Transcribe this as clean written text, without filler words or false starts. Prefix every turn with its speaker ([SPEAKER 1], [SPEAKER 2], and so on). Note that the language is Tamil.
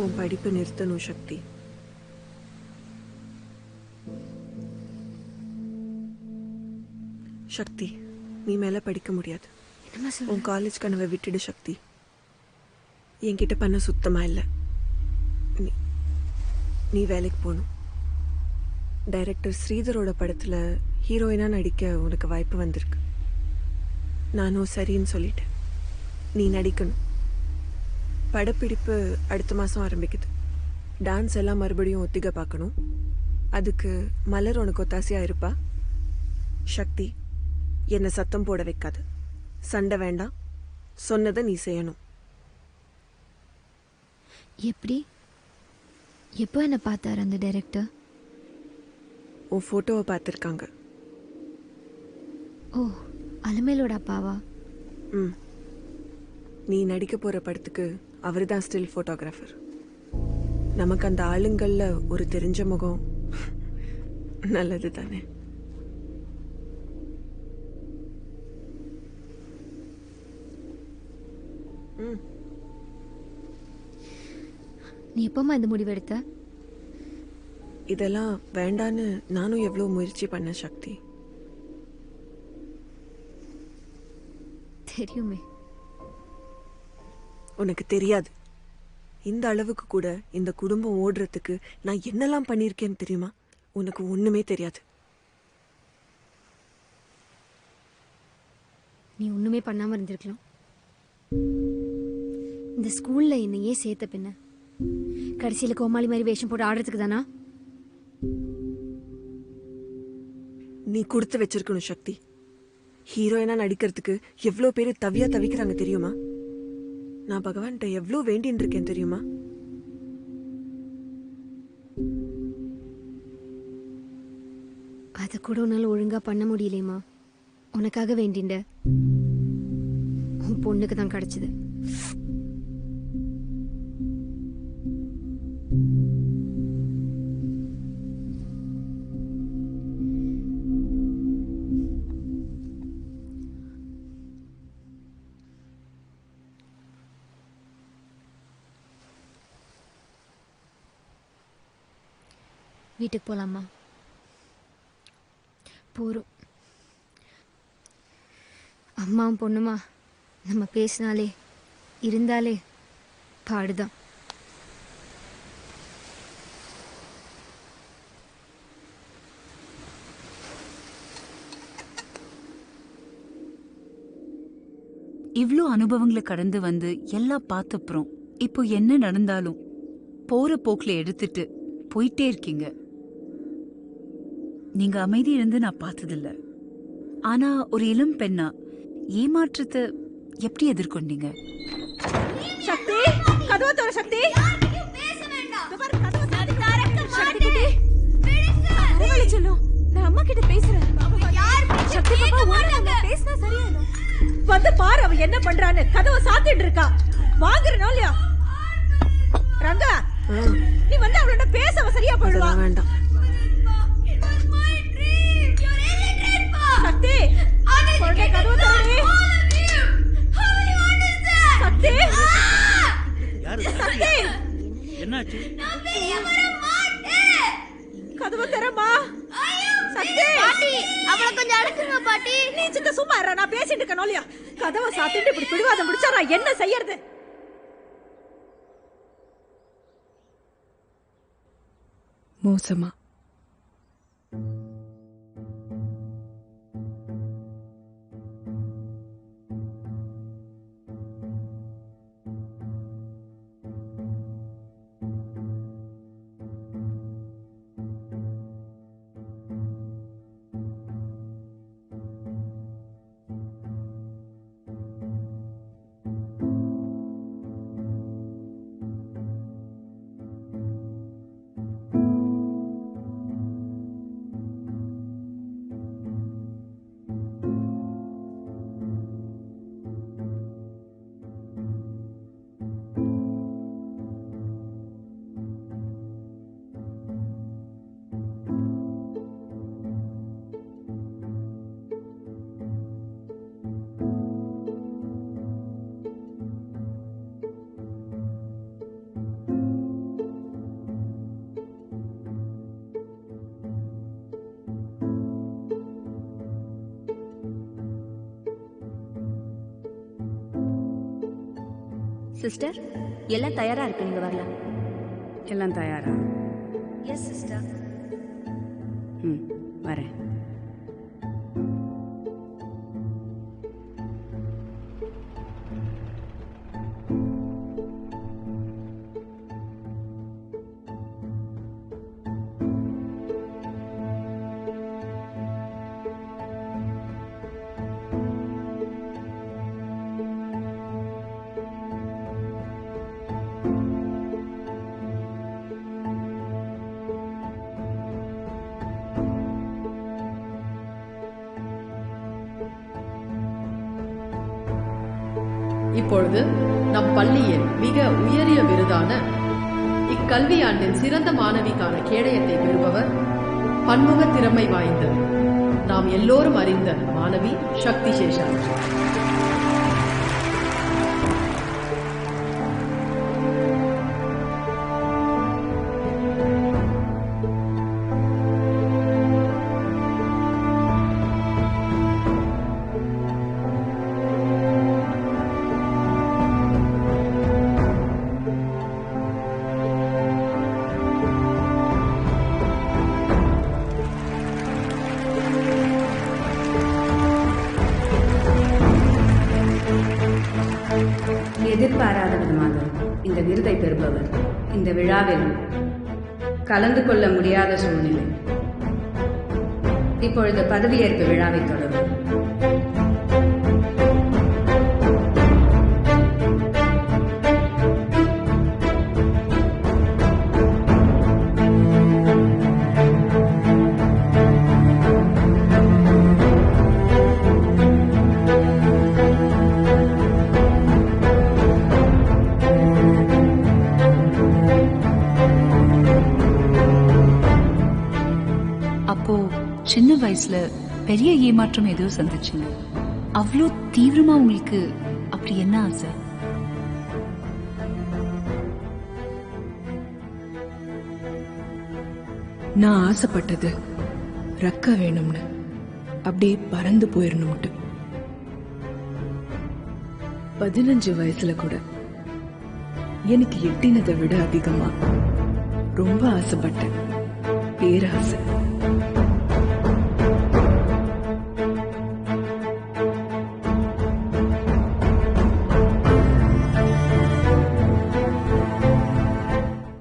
[SPEAKER 1] உன் படிப்பை நிறுத்தணும் சக்தி. சக்தி, நீ மேலே படிக்க முடியாது. உன் காலேஜ் கனவை விட்டுடு சக்தி. என்கிட்ட பண்ண சுத்தமாக இல்லை. நீ வேலைக்கு போகணும். டைரக்டர் ஸ்ரீதரோட படத்தில் ஹீரோயினாக நடிக்க உனக்கு வாய்ப்பு வந்திருக்கு. நானும் சரின்னு சொல்லிட்டேன். நீ நடிக்கணும். படப்பிடிப்பு அடுத்த மாதம் ஆரம்பிக்குது. டான்ஸ் எல்லாம் மறுபடியும் ஒத்திகை பார்க்கணும். அதுக்கு மலர் உனக்கு ஒத்தாசையாக இருப்பா. சக்தி, என்னை சத்தம் போட வைக்காது. சண்டை வேண்டாம். சொன்னதை நீ செய்யணும்.
[SPEAKER 2] எப்படி? எப்போ என்ன பார்த்தார் அந்த டைரக்டர்?
[SPEAKER 1] உன் ஃபோட்டோவை பார்த்துருக்காங்க.
[SPEAKER 2] ஓ, அலமேலோட அப்பாவா?
[SPEAKER 1] ம். நீ நடிக்க போகிற படத்துக்கு அவர் தான் ஸ்டில் ஃபோட்டோகிராஃபர். நமக்கு அந்த ஆளுங்களில் ஒரு தெரிஞ்ச முகம் நல்லது தானே. ம்.
[SPEAKER 2] நீ எப்போம்மா இந்த முடிவெடுத்த?
[SPEAKER 1] இதெல்லாம் வேண்டான்னு நானும் எவ்வளோ முயற்சி பண்ண சக்தி.
[SPEAKER 2] தெரியுமே.
[SPEAKER 1] உனக்கு தெரியாது. இந்த அளவுக்கு கூட இந்த குடும்பம் ஓடுறதுக்கு நான் என்னெல்லாம் பண்ணியிருக்கேன்னு தெரியுமா? உனக்கு ஒண்ணுமே தெரியாது.
[SPEAKER 2] நீ ஒண்ணுமே பண்ணாம இருந்திருக்கலாம். இந்த ஸ்கூல்ல என்னையே சேர்த்த பின்ன கடைசியில கோமாளி மாதிரி வேஷம் போட்டு ஆடுறதுக்கு தானா?
[SPEAKER 1] நீ கொடுத்து வச்சிருக்கணும் சக்தி. ஹீரோயினா நடிக்கிறதுக்கு எவ்வளோ பேர் தவிக்கிறாங்க தெரியுமா? நான் பகவான்கிட்ட எவ்வளோ வேண்டின்னு இருக்கேன் தெரியுமா?
[SPEAKER 2] அதை கூட உன்னால ஒழுங்கா பண்ண முடியலையம்மா. உனக்காக வேண்டிண்ட உன் பொண்ணுக்கு தான் கிடைச்சது. வீட்டுக்கு போலாமா? போறோம். அம்மாவும் பொண்ணுமா நம்ம பேசினாலே இருந்தாலே பாடுதான்.
[SPEAKER 3] இவ்ளோ அனுபவங்களை கடந்து வந்து எல்லாம் பார்த்தப்புறம் இப்போ என்ன நடந்தாலும் போற போக்குல எடுத்துட்டு போயிட்டே இருக்கீங்க. நீங்க அமைதி இருந்து நான் பார்த்ததில்ல. ஆனா ஒரு இளம் பெண்ணா ஏமாற்றத்தை எப்படி எதிர்கொண்டீங்க?
[SPEAKER 1] சக்தி, கதவு தர சக்தி. நான் அம்மா கிட்ட பேசுறேன். சக்தி பாப்பா, உன்னை பேசினா சரியாயிடும். வந்து பாரு அவ என்ன பண்றான்னு. கதவை சாத்திட்டு இருக்கா. வாங்குறனோ இல்லையா? ரங்கா, நீ வந்து அவளோட பேச அவ சரியா போயிடுவா. வேண்டாம் சக்தி, உடனே கதவு தரே. சக்தி, சக்தி,
[SPEAKER 4] என்னாச்சு?
[SPEAKER 1] கதவு தரமா. சக்தி
[SPEAKER 5] பாட்டி, அவளை கொஞ்சம் அடக்குங்க பாட்டி.
[SPEAKER 1] நீ சித்த சும்மா இருடா. நான் பேசிட்டு இருக்கேன் இல்லையா? கதவை சாத்திட்டு இப்படி பிடிவாதம் பிடிச்சா நான் என்ன செய்யறது? மோசமா
[SPEAKER 2] சிஸ்டர் எல்லாம் தயாரா இருக்கு, நீங்க வரலாம்.
[SPEAKER 4] எல்லாம் தயாரா?
[SPEAKER 2] Yes sister.
[SPEAKER 4] ம், வரேன்.
[SPEAKER 6] இப்பொழுது நம் பள்ளியில் மிக உயரிய விருதான இக்கல்வியாண்டின் சிறந்த மாணவிக்கான கேடயத்தை பெறுபவர் பன்முக திறமை வாய்ந்த நாம் எல்லோரும் அறிந்த மாணவி சக்தி சேஷாத்ரி.
[SPEAKER 4] எதிர்பாராத விதமாக இந்த விருதை பெறுபவர் இந்த விழாவில் கலந்து கொள்ள முடியாத சூழ்நிலை. இப்பொழுது பதவியேற்பு விழாவை தொடரும்.
[SPEAKER 3] அப்போ சின்ன வயசுல பெரிய ஏமாற்றம் எதுவும் சந்திச்சீங்க? அவ்வளோ தீவிரமா உங்களுக்கு அப்படி என்ன ஆசை?
[SPEAKER 7] நான் ஆசைப்பட்டது ரக்க வேணும்னு, அப்படியே பறந்து போயிடணும்ட்டு. 15 வயசுல கூட எனக்கு எட்டினதை விட அதிகமா ரொம்ப ஆசைப்பட்டேன். பேராசை.